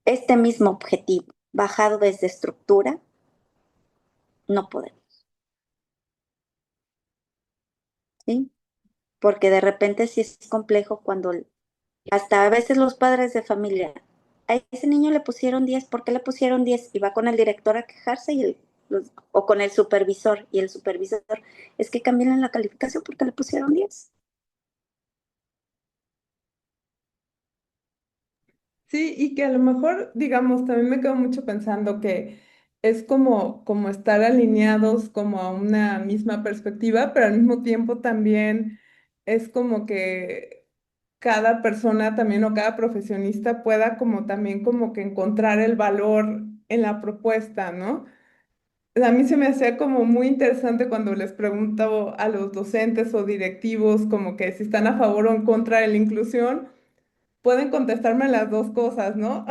este mismo objetivo bajado desde estructura, no podemos, ¿sí? Porque de repente sí es complejo cuando hasta a veces los padres de familia, a ese niño le pusieron 10, ¿por qué le pusieron 10? Y va con el director a quejarse o con el supervisor, y el supervisor, es que cambian la calificación porque le pusieron 10. Sí, y que a lo mejor, digamos, también me quedo mucho pensando que es como estar alineados como a una misma perspectiva, pero al mismo tiempo también es como que cada persona también o cada profesionista pueda como también como que encontrar el valor en la propuesta, ¿no? A mí se me hacía como muy interesante cuando les pregunto a los docentes o directivos como que si están a favor o en contra de la inclusión, pueden contestarme las dos cosas, ¿no?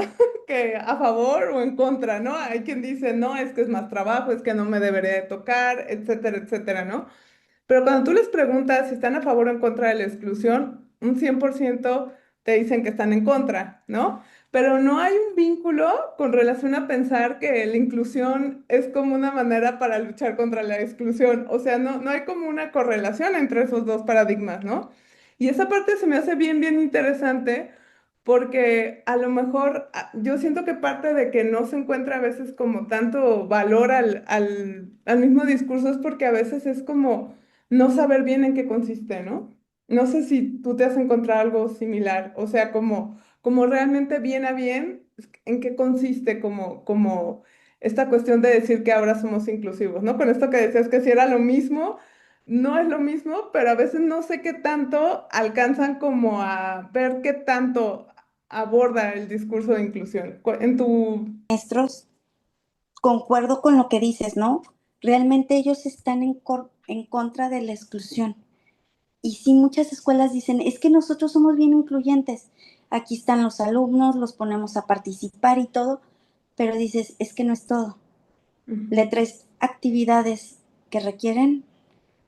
Que a favor o en contra, ¿no? Hay quien dice, no, es que es más trabajo, es que no me debería de tocar, etcétera, etcétera, ¿no? Pero cuando tú les preguntas si están a favor o en contra de la exclusión, un 100% te dicen que están en contra, ¿no? Pero no hay un vínculo con relación a pensar que la inclusión es como una manera para luchar contra la exclusión. O sea, no hay como una correlación entre esos dos paradigmas, ¿no? Y esa parte se me hace bien, bien interesante porque a lo mejor yo siento que parte de que no se encuentra a veces como tanto valor al mismo discurso es porque a veces es como no saber bien en qué consiste, ¿no? No sé si tú te has encontrado algo similar, o sea, como realmente bien a bien, en qué consiste como esta cuestión de decir que ahora somos inclusivos, ¿no? Con esto que decías que si era lo mismo, no es lo mismo, pero a veces no sé qué tanto alcanzan como a ver qué tanto aborda el discurso de inclusión. En tu... Maestros, concuerdo con lo que dices, ¿no? Realmente ellos están en contra de la exclusión. Y sí, muchas escuelas dicen, es que nosotros somos bien incluyentes. Aquí están los alumnos, los ponemos a participar y todo, pero dices, es que no es todo. Le Ujú. traes actividades que requieren,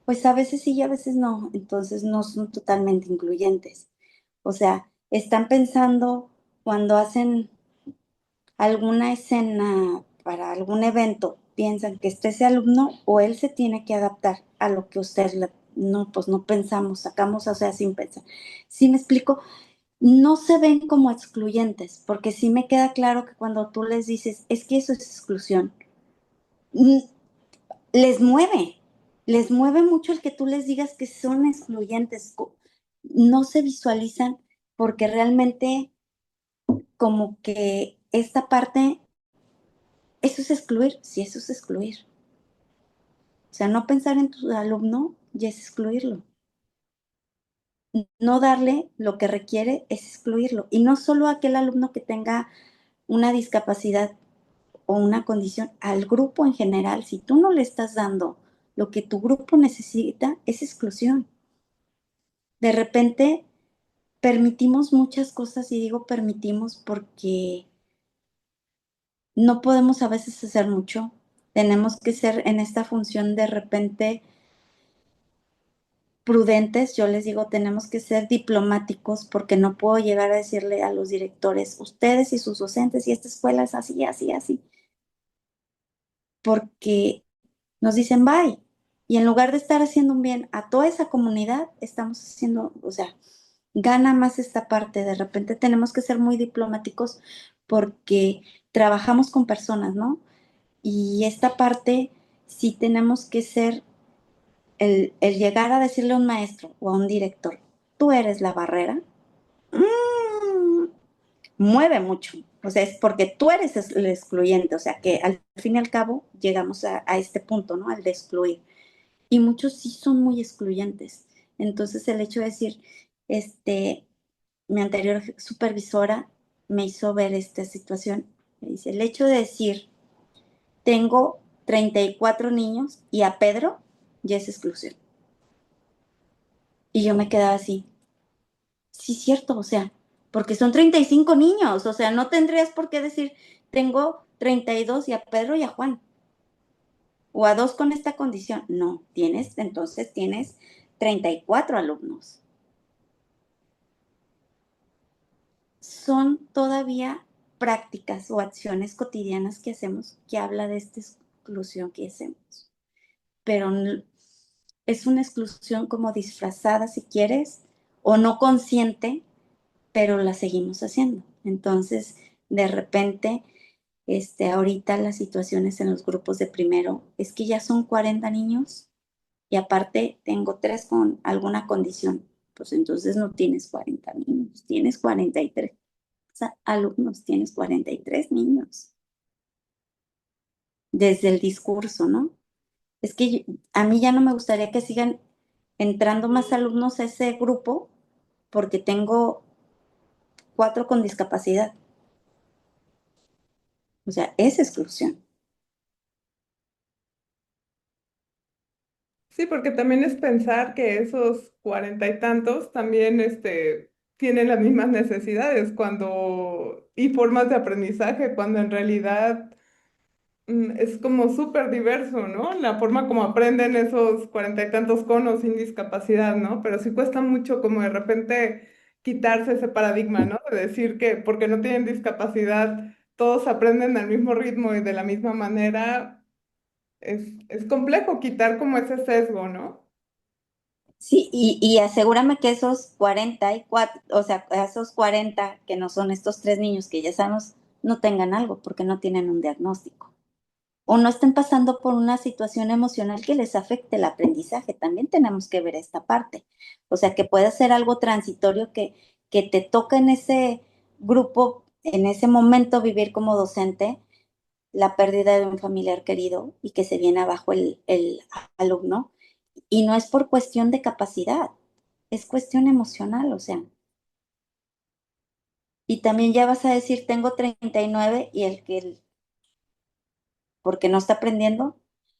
pues a veces sí y a veces no, entonces no son totalmente incluyentes. O sea, están pensando cuando hacen alguna escena para algún evento, piensan que esté ese alumno o él se tiene que adaptar a lo que ustedes no, pues no pensamos, sacamos, o sea, sin pensar. ¿Sí me explico? No se ven como excluyentes, porque sí me queda claro que cuando tú les dices, es que eso es exclusión, les mueve. Les mueve mucho el que tú les digas que son excluyentes. No se visualizan porque realmente como que esta parte, eso es excluir, sí, eso es excluir. O sea, no pensar en tu alumno ya es excluirlo. No darle lo que requiere es excluirlo. Y no solo aquel alumno que tenga una discapacidad o una condición, al grupo en general. Si tú no le estás dando lo que tu grupo necesita, es exclusión. De repente permitimos muchas cosas y digo permitimos porque no podemos a veces hacer mucho. Tenemos que ser en esta función de repente prudentes, yo les digo, tenemos que ser diplomáticos porque no puedo llegar a decirle a los directores, ustedes y sus docentes y esta escuela es así, así, así, porque nos dicen bye. Y en lugar de estar haciendo un bien a toda esa comunidad, estamos haciendo, o sea, gana más esta parte. De repente tenemos que ser muy diplomáticos porque trabajamos con personas, ¿no? Y esta parte sí tenemos que ser el llegar a decirle a un maestro o a un director, tú eres la barrera, mm, mueve mucho. O sea, es porque tú eres el excluyente. O sea, que al fin y al cabo llegamos a este punto, ¿no? Al de excluir. Y muchos sí son muy excluyentes. Entonces, el hecho de decir, este, mi anterior supervisora me hizo ver esta situación. Me dice, el hecho de decir, tengo 34 niños y a Pedro ya es exclusión. Y yo me quedaba así, sí, cierto, o sea, porque son 35 niños, o sea, no tendrías por qué decir, tengo 32 y a Pedro y a Juan, o a dos con esta condición. No, entonces tienes 34 alumnos. Son todavía prácticas o acciones cotidianas que hacemos que habla de esta exclusión que hacemos, pero es una exclusión como disfrazada, si quieres, o no consciente, pero la seguimos haciendo. Entonces, de repente, ahorita las situaciones en los grupos de primero es que ya son 40 niños y aparte tengo tres con alguna condición. Pues entonces no tienes 40 niños, tienes 43 alumnos, tienes 43 niños. Desde el discurso, ¿no? Es que a mí ya no me gustaría que sigan entrando más alumnos a ese grupo porque tengo cuatro con discapacidad. O sea, es exclusión. Sí, porque también es pensar que esos cuarenta y tantos también tienen las mismas necesidades y formas de aprendizaje, cuando en realidad es como súper diverso, ¿no? La forma como aprenden esos cuarenta y tantos conos sin discapacidad, ¿no? Pero sí cuesta mucho como de repente quitarse ese paradigma, ¿no? De decir que porque no tienen discapacidad todos aprenden al mismo ritmo y de la misma manera. Es complejo quitar como ese sesgo, ¿no? Sí, y asegúrame que esos 44, o sea, esos 40 que no son estos tres niños que ya sabemos, no tengan algo porque no tienen un diagnóstico. O no estén pasando por una situación emocional que les afecte el aprendizaje. También tenemos que ver esta parte. O sea, que puede ser algo transitorio que te toca en ese grupo, en ese momento vivir como docente, la pérdida de un familiar querido y que se viene abajo el alumno. Y no es por cuestión de capacidad, es cuestión emocional, o sea. Y también ya vas a decir, tengo 39 y porque no está aprendiendo,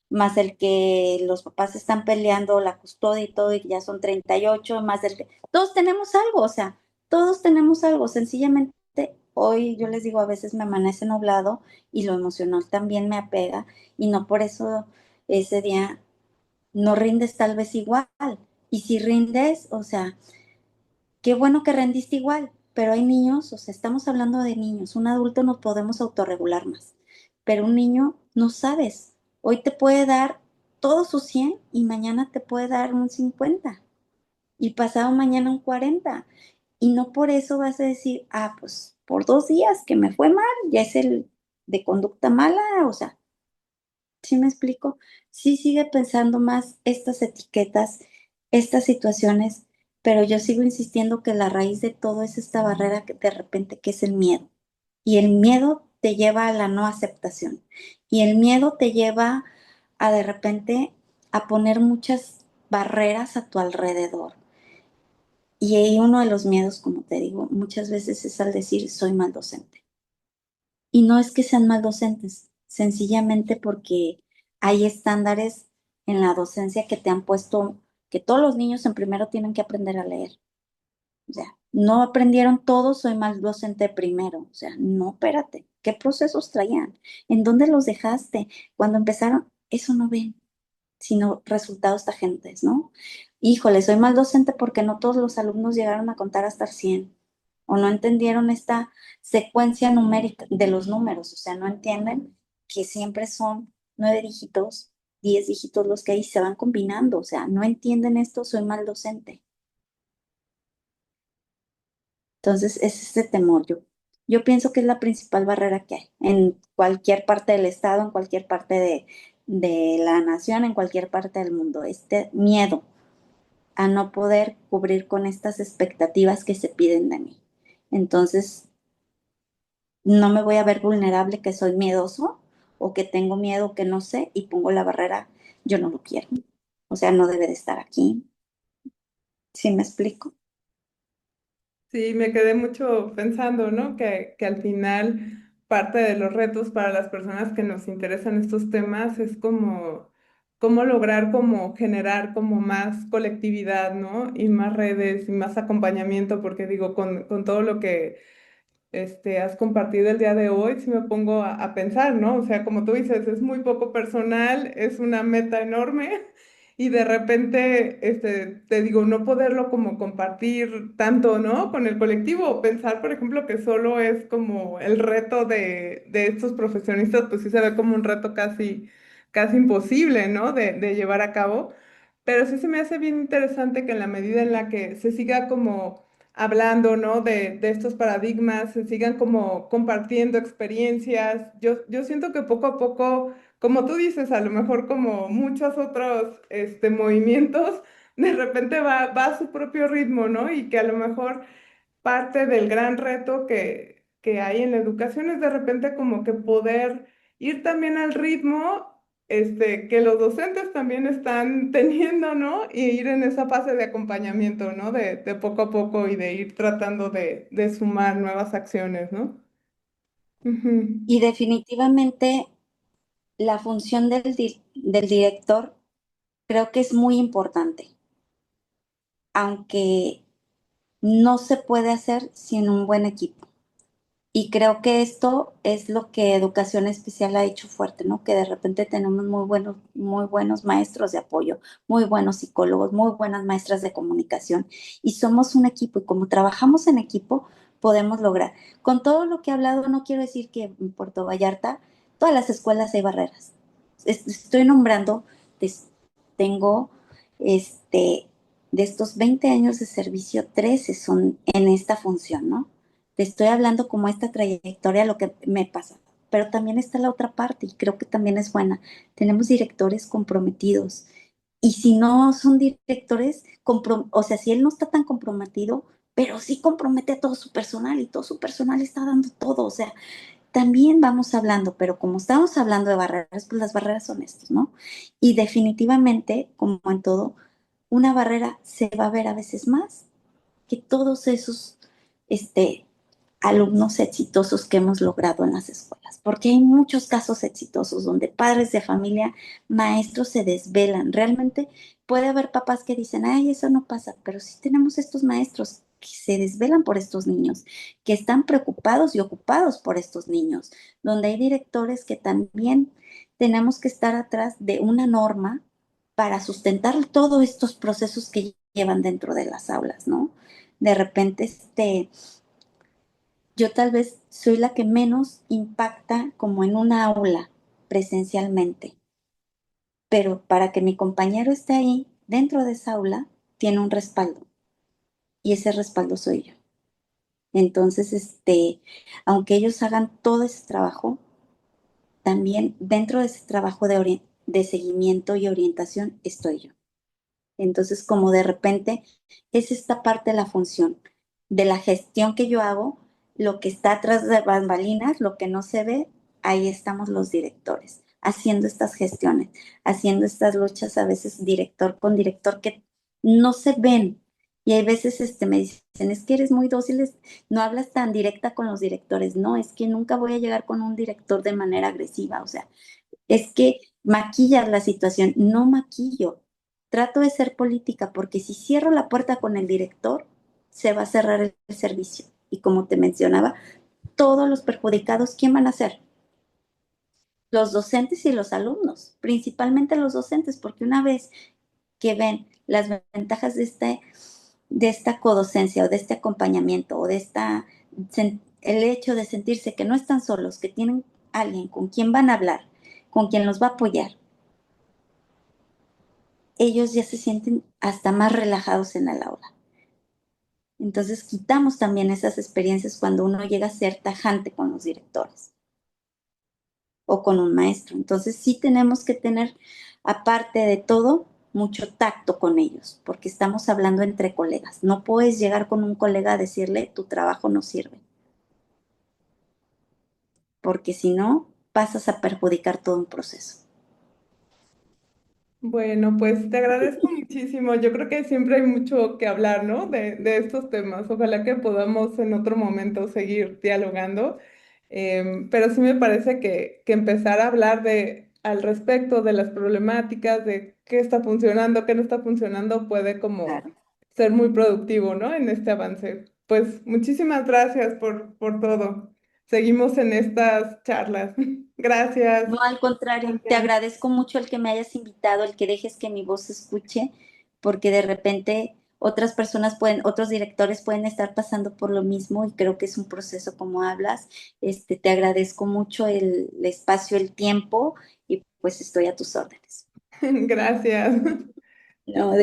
más el que los papás están peleando la custodia y todo, y ya son 38 más el que... Todos tenemos algo, o sea, todos tenemos algo, sencillamente hoy yo les digo, a veces me amanece nublado y lo emocional también me apega y no por eso ese día no rindes tal vez igual. Y si rindes, o sea, qué bueno que rendiste igual, pero hay niños, o sea, estamos hablando de niños, un adulto nos podemos autorregular más, pero un niño no sabes, hoy te puede dar todo su 100 y mañana te puede dar un 50 y pasado mañana un 40 y no por eso vas a decir, ah, pues por 2 días que me fue mal, ya es el de conducta mala, o sea, ¿Sí me explico? Sí sigue pensando más estas etiquetas, estas situaciones, pero yo sigo insistiendo que la raíz de todo es esta barrera que de repente que es el miedo. Y el miedo te lleva a la no aceptación. Y el miedo te lleva a de repente a poner muchas barreras a tu alrededor. Y ahí uno de los miedos, como te digo, muchas veces es al decir soy mal docente. Y no es que sean mal docentes, sencillamente porque hay estándares en la docencia que te han puesto que todos los niños en primero tienen que aprender a leer. O sea, no aprendieron todos, soy mal docente primero. O sea, no, espérate, ¿qué procesos traían? ¿En dónde los dejaste? Cuando empezaron, eso no ven, sino resultados tangentes, ¿no? Híjole, soy mal docente porque no todos los alumnos llegaron a contar hasta el 100 o no entendieron esta secuencia numérica de los números, o sea, no entienden que siempre son 9 dígitos, 10 dígitos los que ahí se van combinando, o sea, no entienden esto, soy mal docente. Entonces, es ese temor. Yo pienso que es la principal barrera que hay en cualquier parte del estado, en cualquier parte de la nación, en cualquier parte del mundo. Este miedo a no poder cubrir con estas expectativas que se piden de mí. Entonces, no me voy a ver vulnerable que soy miedoso o que tengo miedo que no sé y pongo la barrera, yo no lo quiero. O sea, no debe de estar aquí. ¿Sí me explico? Sí, me quedé mucho pensando, ¿no? Que al final parte de los retos para las personas que nos interesan estos temas es como cómo lograr como generar como más colectividad, ¿no? Y más redes y más acompañamiento, porque digo, con todo lo que has compartido el día de hoy, si me pongo a pensar, ¿no? O sea, como tú dices, es muy poco personal, es una meta enorme y de repente, te digo, no poderlo como compartir tanto, ¿no? Con el colectivo, o pensar, por ejemplo, que solo es como el reto de estos profesionistas, pues sí se ve como un reto casi imposible, ¿no? De llevar a cabo. Pero sí se me hace bien interesante que en la medida en la que se siga como hablando, ¿no? De estos paradigmas, se sigan como compartiendo experiencias. Yo siento que poco a poco, como tú dices, a lo mejor como muchos otros movimientos, de repente va a su propio ritmo, ¿no? Y que a lo mejor parte del gran reto que hay en la educación es de repente como que poder ir también al ritmo que los docentes también están teniendo, ¿no? Y ir en esa fase de acompañamiento, ¿no? De poco a poco y de ir tratando de sumar nuevas acciones, ¿no? Ujú. Y definitivamente la función del director creo que es muy importante, aunque no se puede hacer sin un buen equipo. Y creo que esto es lo que Educación Especial ha hecho fuerte, ¿no? Que de repente tenemos muy buenos maestros de apoyo, muy buenos psicólogos, muy buenas maestras de comunicación. Y somos un equipo y como trabajamos en equipo, podemos lograr. Con todo lo que he hablado, no quiero decir que en Puerto Vallarta, todas las escuelas hay barreras. Estoy nombrando, tengo este, de estos 20 años de servicio, 13 son en esta función, ¿no? Te estoy hablando como esta trayectoria, lo que me pasa. Pero también está la otra parte y creo que también es buena. Tenemos directores comprometidos. Y si no son directores, o sea, si él no está tan comprometido, pero sí compromete a todo su personal y todo su personal está dando todo. O sea, también vamos hablando, pero como estamos hablando de barreras, pues las barreras son estas, ¿no? Y definitivamente, como en todo, una barrera se va a ver a veces más que todos esos este, alumnos exitosos que hemos logrado en las escuelas, porque hay muchos casos exitosos donde padres de familia, maestros se desvelan. Realmente puede haber papás que dicen, ay, eso no pasa, pero sí tenemos estos maestros que se desvelan por estos niños, que están preocupados y ocupados por estos niños, donde hay directores que también tenemos que estar atrás de una norma para sustentar todos estos procesos que llevan dentro de las aulas, ¿no? De repente, yo tal vez soy la que menos impacta como en una aula presencialmente, pero para que mi compañero esté ahí dentro de esa aula, tiene un respaldo y ese respaldo soy yo. Entonces, aunque ellos hagan todo ese trabajo, también dentro de ese trabajo de seguimiento y orientación estoy yo. Entonces, como de repente es esta parte de la función, de la gestión que yo hago, lo que está atrás de bambalinas, lo que no se ve, ahí estamos los directores, haciendo estas gestiones, haciendo estas luchas a veces director con director que no se ven. Y hay veces me dicen, es que eres muy dócil, no hablas tan directa con los directores. No, es que nunca voy a llegar con un director de manera agresiva. O sea, es que maquillas la situación, no maquillo. Trato de ser política porque si cierro la puerta con el director, se va a cerrar el servicio. Y como te mencionaba, todos los perjudicados, ¿quién van a ser? Los docentes y los alumnos, principalmente los docentes, porque una vez que ven las ventajas de esta codocencia o de este acompañamiento o de el hecho de sentirse que no están solos, que tienen alguien con quien van a hablar, con quien los va a apoyar, ellos ya se sienten hasta más relajados en el aula. Entonces quitamos también esas experiencias cuando uno llega a ser tajante con los directores o con un maestro. Entonces sí tenemos que tener, aparte de todo, mucho tacto con ellos, porque estamos hablando entre colegas. No puedes llegar con un colega a decirle tu trabajo no sirve, porque si no, pasas a perjudicar todo un proceso. Bueno, pues te agradezco muchísimo. Yo creo que siempre hay mucho que hablar, ¿no? De estos temas. Ojalá que podamos en otro momento seguir dialogando. Pero sí me parece que empezar a hablar al respecto de las problemáticas, de qué está funcionando, qué no está funcionando, puede como Claro. ser muy productivo, ¿no? En este avance. Pues muchísimas gracias por todo. Seguimos en estas charlas. Gracias. No, al contrario, te Gracias. agradezco mucho el que me hayas invitado, el que dejes que mi voz se escuche, porque de repente otras personas pueden, otros directores pueden estar pasando por lo mismo y creo que es un proceso como hablas. Te agradezco mucho el espacio, el tiempo y pues estoy a tus órdenes. Gracias. No, de